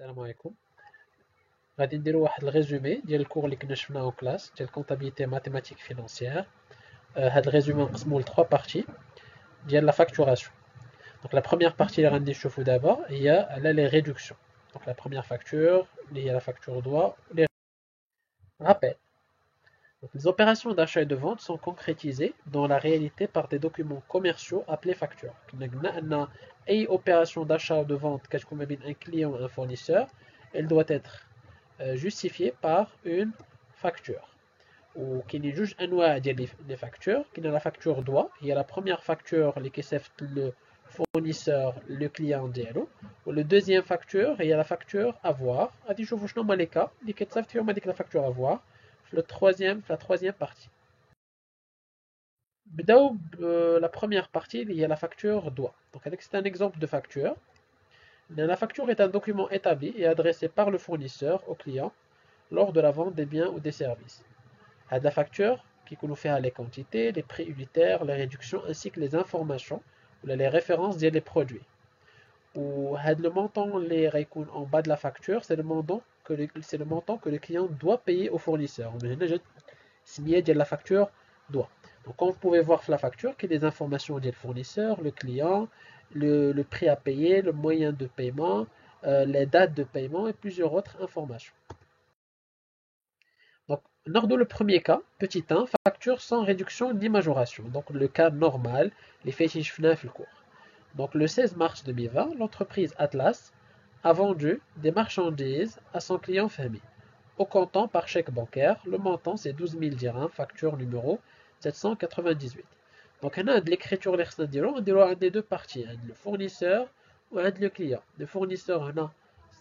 السلام عليكم. غادي نديرو واحد الريزومي ديال الكور اللي كنا شفناه اون كلاس ديال كونتابيليتي ماتيماتيك فينانسيير. هاد الريزومي نقسموه ل 3 بارتي ديال لا فاكتوراسيون. دونك لا بروميير بارتي اللي غادي نشوفو دابا هي على لي ريدكسيون. دونك لا بروميير فاكتور اللي هي لا فاكتور دوا لي rappel. Donc, les opérations d'achat et de vente sont concrétisées dans la réalité par des documents commerciaux appelés factures. Une opération d'achat ou de vente, un client ou un fournisseur, elle doit être justifiée par une facture. Ou qui n'est juste un des factures, qui est la facture droit. Il y a la première facture, qui est le fournisseur, le client dialo. Ou le deuxième facture, il y a la facture avoir. A dit je vous nomme les cas, qui est la facture avoir. La troisième partie. La première partie, il y a la facture doit. Donc, c'est un exemple de facture. La facture est un document établi et adressé par le fournisseur au client lors de la vente des biens ou des services. La facture qui nous fait les quantités, les prix unitaires, les réductions ainsi que les informations ou les références des produits. Ou le montant en bas de la facture, c'est le montant que le client doit payer au fournisseur. Signé de la facture doit. Donc, comme vous pouvez voir la facture, qui est des informations du fournisseur, le client, le prix à payer, le moyen de paiement, les dates de paiement et plusieurs autres informations. Donc, lors de le premier cas, petit 1, facture sans réduction ni majoration. Donc, le cas normal, les fétiches FNAF le cours. Donc, le 16 mars 2020, l'entreprise Atlas a vendu des marchandises à son client famille. Au comptant par chèque bancaire, le montant c'est 12 000 dirhams, facture numéro 798. Donc, on a de l'écriture on a des deux parties, le fournisseur ou le client. Le fournisseur,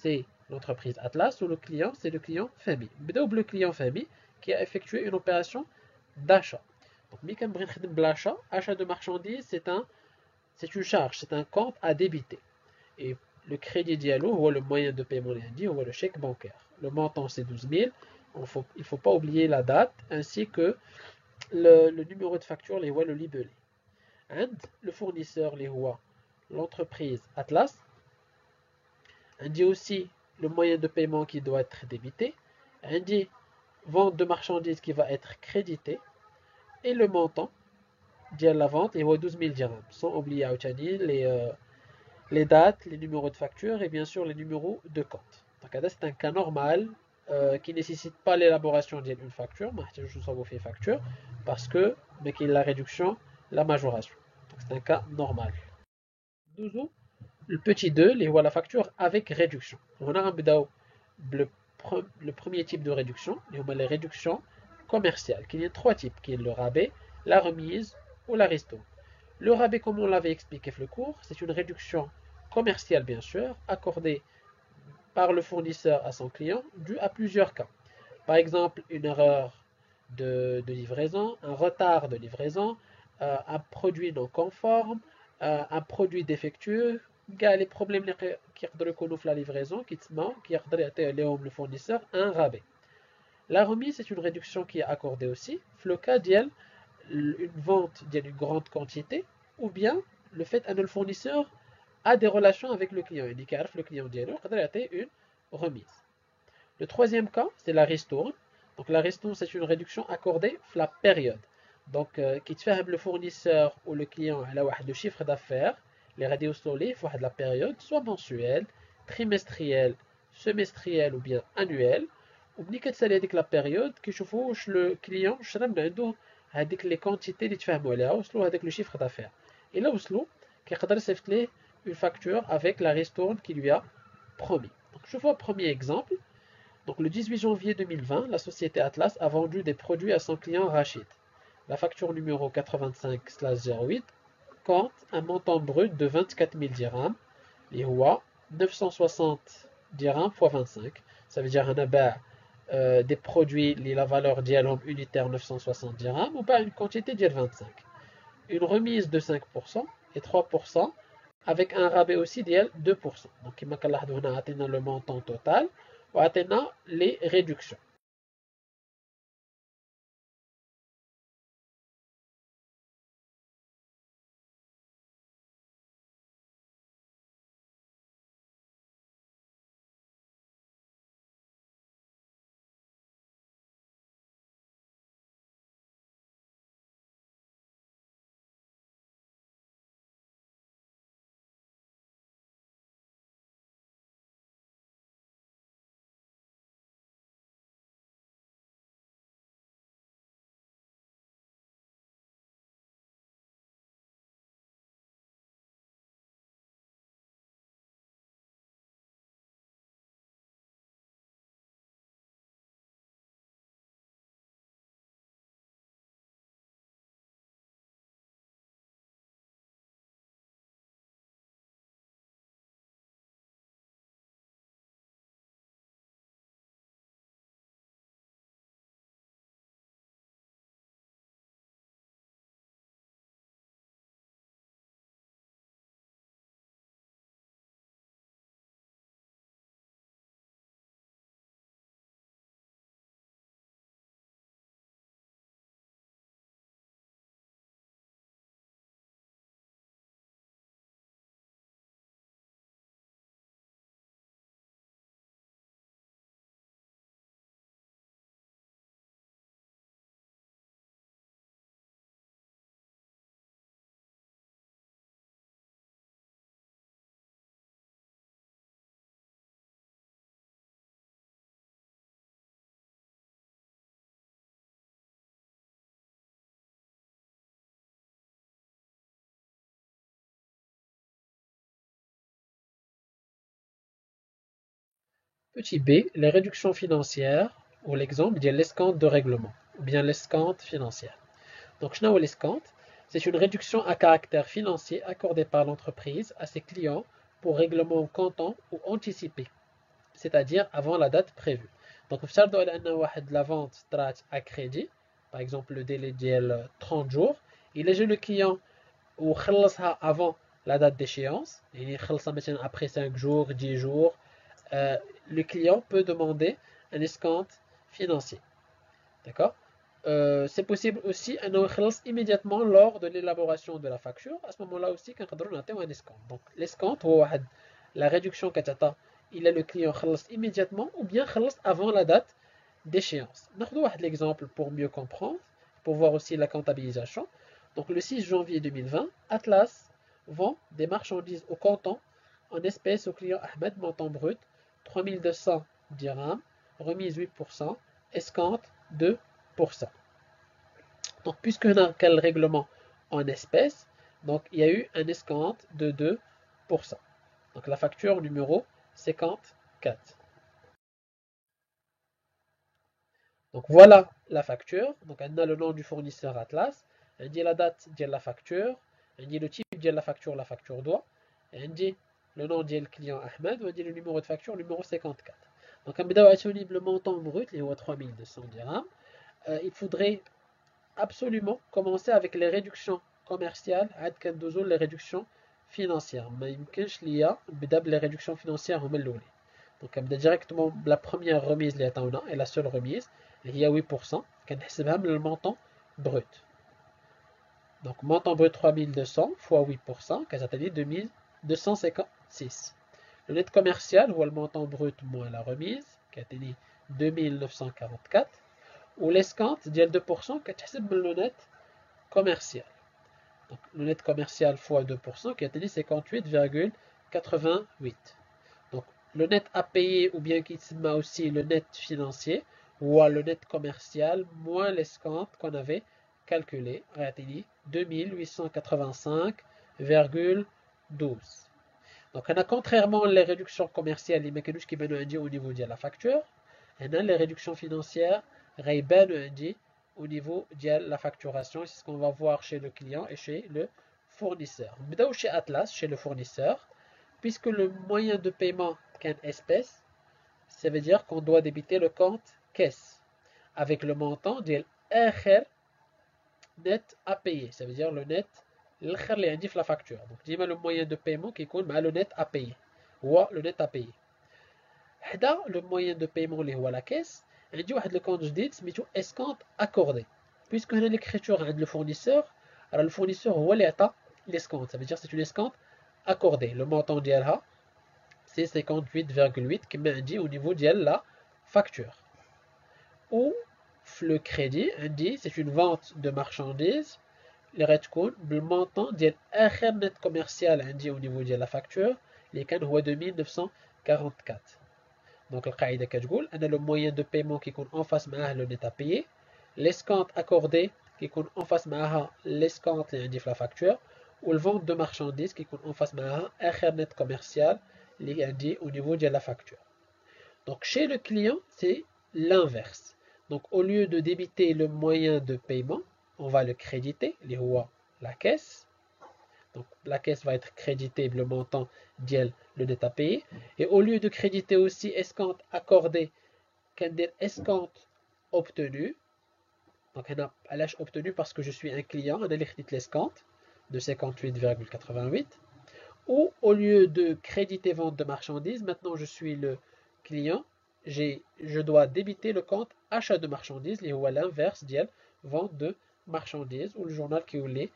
c'est l'entreprise Atlas ou le client, c'est le client famille. Le client famille qui a effectué une opération d'achat. Donc, achat de marchandises, c'est une charge, c'est un compte à débiter. Et le crédit dialogue ou le moyen de paiement lundi ou le chèque bancaire. Le montant c'est 12 000. Il ne faut pas oublier la date ainsi que le numéro de facture, le libellé. Le fournisseur, l'entreprise Atlas. Dit aussi le moyen de paiement qui doit être débité. Dit vente de marchandises qui va être crédité. Et le montant de la vente est 12 000 dirhams. Sans oublier les dates, les numéros de facture et bien sûr les numéros de compte. Donc, c'est un cas normal qui ne nécessite pas l'élaboration d'une facture, facture parce que mais qu'il la réduction, la majoration. Donc, c'est un cas normal. Le petit 2, la facture avec réduction. On a le premier type de réduction, les réductions commerciales, qui y a trois types, qui est le rabais, la remise ou la ristourne. Le rabais, comme on l'avait expliqué dans le cours, c'est une réduction commerciale bien sûr, accordée par le fournisseur à son client, due à plusieurs cas. Par exemple, une erreur de livraison, un retard de livraison, un produit non conforme, un produit défectueux, les problèmes qui reconnaissent la livraison, qui le fournisseur un rabais. La remise, c'est une réduction qui est accordée aussi, le cas d'une vente d'une grande quantité, ou bien le fait que le fournisseur a des relations avec le client. Il dit le client dit une remise. Le troisième cas, c'est la ristourne. Donc la ristourne, c'est une réduction accordée la période. Donc, qui te fait le fournisseur ou le client a le chiffre d'affaires, les radios soleil, il faut de la période, soit mensuelle, trimestrielle, semestrielle ou bien annuelle. Ou bien que la période qui chauffe le client, avec les quantités اللي تفهموا عليها وصلوا avec le chiffre d'affaires. Et là وصلوا كيقدر يصيفط ليه une facture avec la ristourne qu'il lui a promis. Donc je vois premier exemple. Donc le 18 janvier 2020, la société Atlas a vendu des produits à son client Rachid. La facture numéro 85/08 compte un montant brut de 24 000 dirhams, les Houa 960 dirhams x 25. Ça veut dire un abat des produits, la valeur dialogue unitaire 960 dirhams ou pas une quantité de 25. Une remise de 5% et 3% avec un rabais aussi de 2%. Donc, il m'a atteint le montant total ou atteint les réductions. Petit b, les réductions financières, ou l'exemple, dit l'escompte de règlement, ou bien l'escompte financière. Donc, شنو هو l'escompte? C'est une réduction à caractère financier accordée par l'entreprise à ses clients pour règlement comptant ou anticipé, c'est-à-dire avant la date prévue. Donc, نفترضوا على أن واحد la vente طرات à crédit, par exemple le délai ديال 30 jours, il a le client وخلصها avant la date d'échéance, يعني خلصها مثلا après 5 jours, 10 jours, le client peut demander un escompte financier. D'accord? C'est possible aussi أنه يخلص immédiatement lors de l'élaboration de la facture. À ce moment-là aussi كنقدروا نعطيو un escompte. Donc l'escompte هو واحد la réduction كتعطى il a le client خلص immédiatement ou bien خلص avant la date d'échéance. ناخذ واحد l'exemple pour mieux comprendre, pour voir aussi la comptabilisation. Donc le 6 janvier 2020, Atlas vend des marchandises au comptant en espèces au client Ahmed, montant brut 3200 dirhams, remise 8%, escompte 2%. Donc puisque on a quel règlement en espèces, donc il y a eu un escompte de 2%. Donc la facture numéro 54. Donc voilà la facture. Donc on a le nom du fournisseur Atlas, on dit la date de la facture, on dit le type de la facture doit, et on dit le nom du client Ahmed, on dit le numéro de facture, numéro 54. Donc on va disponible le montant brut, il est 3200 dirhams. Il faudrait absolument commencer avec les réductions commerciales, les réductions financières. Mais il y a les réductions financières. Donc directement la première remise et la seule remise, il y a 8%, le montant brut. Donc montant brut 3200 fois 8%, qui est 2256. Le net commercial, ou le montant brut moins la remise, qui est 2944. Ou l'escompte ديال 2% كتحسب من le net commercial. Donc le net commercial fois 2% qui a été 58,88. Donc le net à payer ou bien qui s'appelle aussi le net financier ou le net commercial moins l'escompte qu'on avait calculé a été 2885,12. Donc on a contrairement les réductions commerciales les mécanismes qui viennent au niveau de la facture, on a les réductions financières dit au niveau de la facturation, c'est ce qu'on va voir chez le client et chez le fournisseur. On chez Atlas, chez le fournisseur, puisque le moyen de paiement est une espèce, ça veut dire qu'on doit débiter le compte caisse avec le montant de l'AKR net à payer, ça veut dire le net l'AKR اللي عندي في la facture. Donc ديما le moyen de paiement qui يكون مع le net à payer ou le net à payer. حدا le moyen de paiement اللي هو la caisse عندي واحد لو كونت جديد سميتو اسكونت اكوردي بويسكو هنا ليكريتور عند لو فورنيسور راه الفورنيسور هو اللي عطى ليسكونت ça veut dire c'est une escompte accordée le montant ديالها c'est 58,8 كما عندي au niveau ديال la facture ou le crédit عندي c'est une vente de marchandises اللي غتكون بالمونطون ديال اخر نت كوميرسيال عندي au niveau ديال la facture اللي كان هو 2944. Donc القاعدة كتقول أن le moyen de paiement qui يكون en face معاه le net à payer, l'escompte accordé qui يكون en face معاها l'escompte اللي عندي في la facture, ou le vente de marchandises qui يكون en face معاها آخر net commercial اللي عندي au niveau de la facture. Donc chez le client, c'est l'inverse. Donc au lieu de débiter le moyen de paiement, on va le créditer, اللي هو la caisse. Donc la caisse va être créditée le montant ديال le net à payer. Et au lieu de créditer aussi escompte accordé, كندير escompte obtenu. Donc elle a obtenu parce que je suis un client, on a l'écrit l'escompte de 58,88. Ou au lieu de créditer vente de marchandises, maintenant je suis le client, je dois débiter le compte achat de marchandises, ou à l'inverse ديال vente de marchandises, ou le journal qui est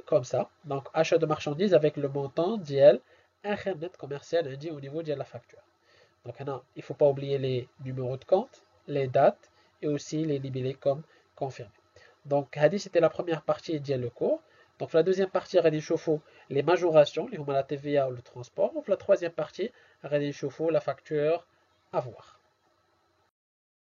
comme ça. Donc achat de marchandises avec le montant ديال آخر net commercial indiqué au niveau de la facture. Donc il ne faut pas oublier les numéros de compte, les dates et aussi les libellés comme confirmé. Donc c'était la première partie de le cours. Donc la deuxième partie chauffe les majorations, les la TVA ou le transport. Donc la troisième partie chauffe la facture à voir.